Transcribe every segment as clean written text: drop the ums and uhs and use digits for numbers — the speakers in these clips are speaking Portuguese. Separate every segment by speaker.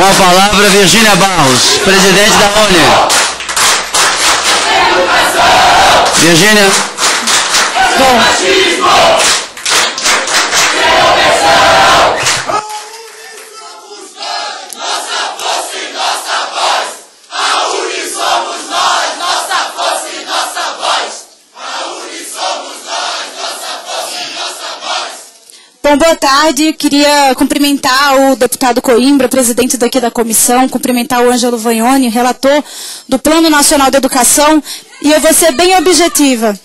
Speaker 1: Com a palavra, Virgínia Barros, presidente da UNE. Virgínia.
Speaker 2: Bom, boa tarde. Queria cumprimentar o deputado Coimbra, presidente daqui da comissão, cumprimentar o Ângelo Vagnoni, relator do Plano Nacional de Educação, e eu vou ser bem objetiva.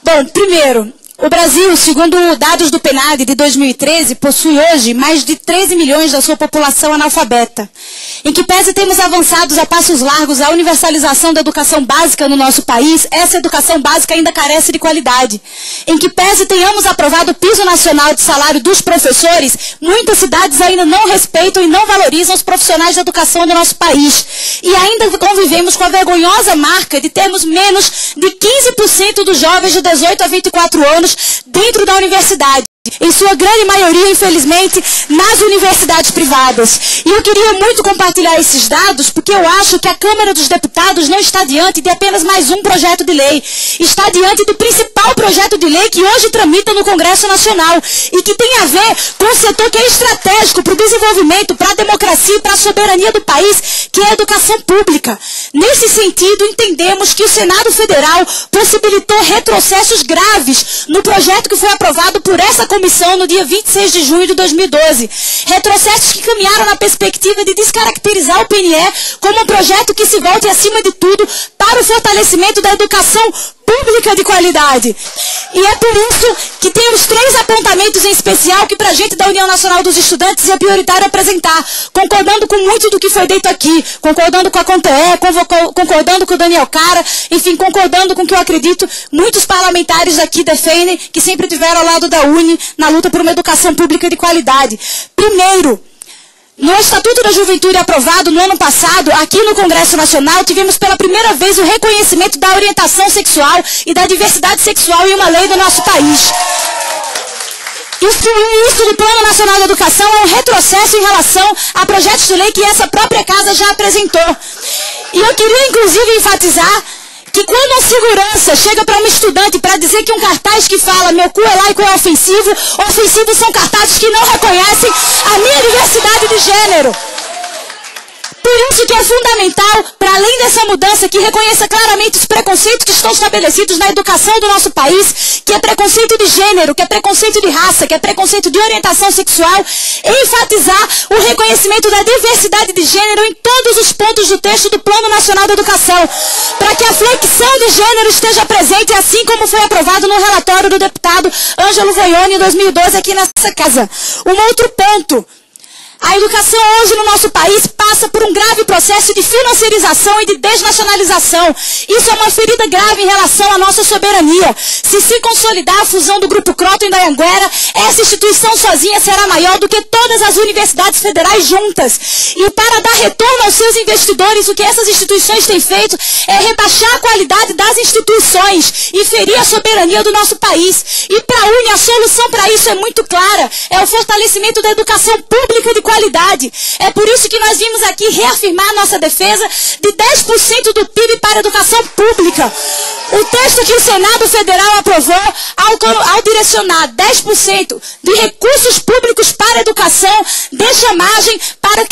Speaker 2: Bom, primeiro, o Brasil, segundo dados do PNAD de 2013, possui hoje mais de 13 milhões da sua população analfabeta. Em que pese temos avançados a passos largos a universalização da educação básica no nosso país, essa educação básica ainda carece de qualidade. Em que pese tenhamos aprovado o piso nacional de salário dos professores, muitas cidades ainda não respeitam e não valorizam os profissionais de educação do nosso país. E ainda convivemos com a vergonhosa marca de termos menos de 15% dos jovens de 18 a 24 anos dentro da universidade. Em sua grande maioria, infelizmente, nas universidades privadas. E eu queria muito compartilhar esses dados, porque eu acho que a Câmara dos Deputados não está diante de apenas mais um projeto de lei. Está diante do principal projeto de lei que hoje tramita no Congresso Nacional e que tem a ver com um setor que é estratégico para o desenvolvimento, para a democracia e para a soberania do país, que é a educação pública. Nesse sentido, entendemos que o Senado Federal possibilitou retrocessos graves no projeto que foi aprovado por essa comissão no dia 26 de junho de 2012. Retrocessos que caminharam na perspectiva de descaracterizar o PNE como um projeto que se volte, acima de tudo, para o fortalecimento da educação pública de qualidade. E é por isso que temos 3 apontamentos em especial que para a gente da União Nacional dos Estudantes é prioritário apresentar, concordando com muito do que foi dito aqui, concordando com a CONTEE, concordando com o Daniel Cara, enfim, concordando com o que eu acredito muitos parlamentares aqui defendem, que sempre estiveram ao lado da UNE na luta por uma educação pública de qualidade. Primeiro, no Estatuto da Juventude aprovado no ano passado, aqui no Congresso Nacional, tivemos pela primeira vez o reconhecimento da orientação sexual e da diversidade sexual em uma lei do nosso país. Isso do Plano Nacional de Educação é um retrocesso em relação a projetos de lei que essa própria casa já apresentou. E eu queria, inclusive, enfatizar que quando um segurança chega para um estudante para dizer que um cartaz que fala meu cu é laico é ofensivo, ofensivos são cartazes que não reconhecem a minha diversidade de gênero. Por isso que é fundamental, para além dessa mudança, que reconheça claramente os preconceitos que estão estabelecidos na educação do nosso país, que é preconceito de gênero, que é preconceito de raça, que é preconceito de orientação sexual, enfatizar o reconhecimento da diversidade de gênero em todos os pontos do texto do Plano Nacional de Educação, para que a flexão de gênero esteja presente, assim como foi aprovado no relatório do deputado Ângelo Vagnoni em 2012 aqui nessa casa. Um outro ponto. A educação hoje no nosso país passa por um grave processo de financiarização e de desnacionalização. Isso é uma ferida grave em relação à nossa soberania. Se consolidar a fusão do Grupo Croton e da Anhanguera, essa instituição sozinha será maior do que todas as universidades federais juntas. E para dar retorno aos seus investidores, o que essas instituições têm feito é rebaixar a qualidade das instituições e ferir a soberania do nosso país. E para a UNE, a solução para isso é muito clara. É o fortalecimento da educação pública de qualidade. É por isso que nós vimos aqui reafirmar nossa defesa de 10% do PIB para a educação pública. O texto que o Senado Federal aprovou ao direcionar 10% de recursos públicos para a educação deixa margem para o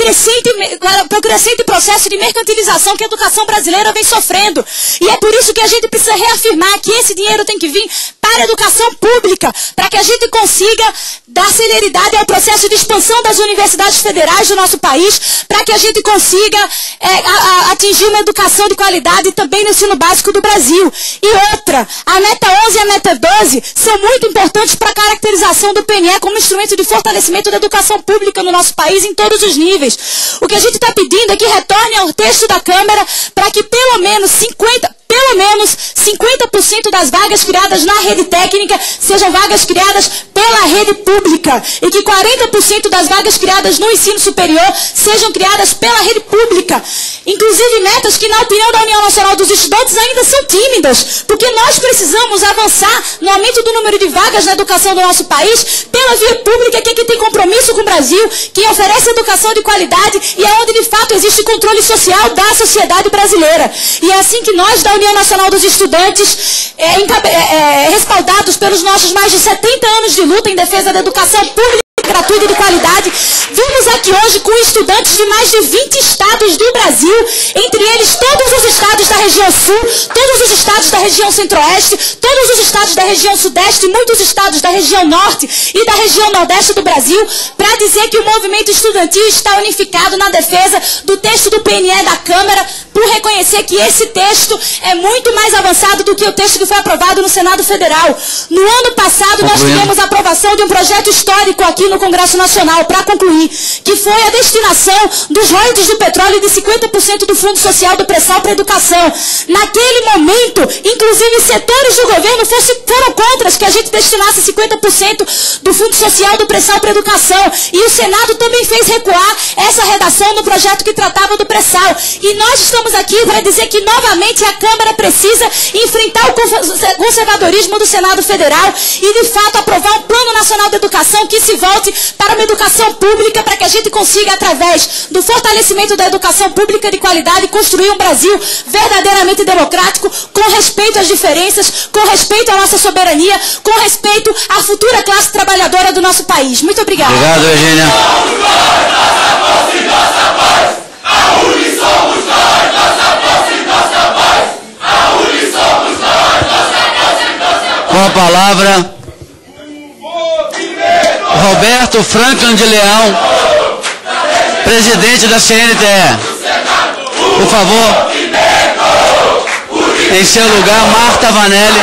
Speaker 2: crescente processo de mercantilização que a educação brasileira vem sofrendo. E é por isso que a gente precisa reafirmar que esse dinheiro tem que vir para a educação pública, para que a gente consiga dar celeridade ao processo de expansão das universidades federais do nosso país, para que a gente consiga atingir uma educação de qualidade também no ensino básico do Brasil. E outra, a meta 11 e a meta 12 são muito importantes para a caracterização do PNE como instrumento de fortalecimento da educação pública no nosso país em todos os níveis. O que a gente está pedindo é que retorne ao texto da Câmara para que pelo menos 50 pelo menos 50% das vagas criadas na rede técnica sejam vagas criadas pela rede pública e que 40% das vagas criadas no ensino superior sejam criadas pela rede pública. Inclusive metas que, na opinião da União Nacional dos Estudantes, ainda são tímidas, porque nós precisamos avançar no aumento do número de vagas na educação do nosso país pela via pública, que é quem tem compromisso com o Brasil, que oferece educação de qualidade e é onde de fato existe controle social da sociedade brasileira. E é assim que nós, da União Nacional dos Estudantes, respaldados pelos nossos mais de 70 anos de luta em defesa da educação pública, gratuita e de qualidade, vimos aqui hoje com estudantes de mais de 20 estados do Brasil, entre eles todos os estados da região sul, todos os estados da região centro-oeste, todos os estados da região sudeste, muitos estados da região norte e da região nordeste do Brasil, para dizer que o movimento estudantil está unificado na defesa do texto do PNE da Câmara, por reconhecer que esse texto é muito mais avançado do que o texto que foi aprovado no Senado Federal. No ano passado, nós tivemos a aprovação de um projeto histórico aqui no Congresso Nacional, para concluir, que foi a destinação dos royalties do petróleo de 50% do Fundo Social do Pré-Sal para a educação. Naquele momento, inclusive setores do governo foram contra que a gente destinasse 50% do Fundo Social do Pré-Sal para a educação. E o Senado também fez recuar essa redação no projeto que tratava do pré-sal. E nós estamos aqui para dizer que, novamente, a Câmara precisa enfrentar o conservadorismo do Senado Federal e, de fato, aprovar um Plano Nacional de Educação que se volte para uma educação pública, para que a gente consiga, através do fortalecimento da educação pública de qualidade, construir um Brasil verdadeiramente democrático, com respeito às diferenças, com respeito à nossa soberania, com respeito à futura classe trabalhadora do nosso país. Muito obrigada.
Speaker 1: Obrigado, Virgínia. Com a palavra, Roberto Franklin de Leão, presidente da CNTE. Por favor, em seu lugar, Marta Vanelli.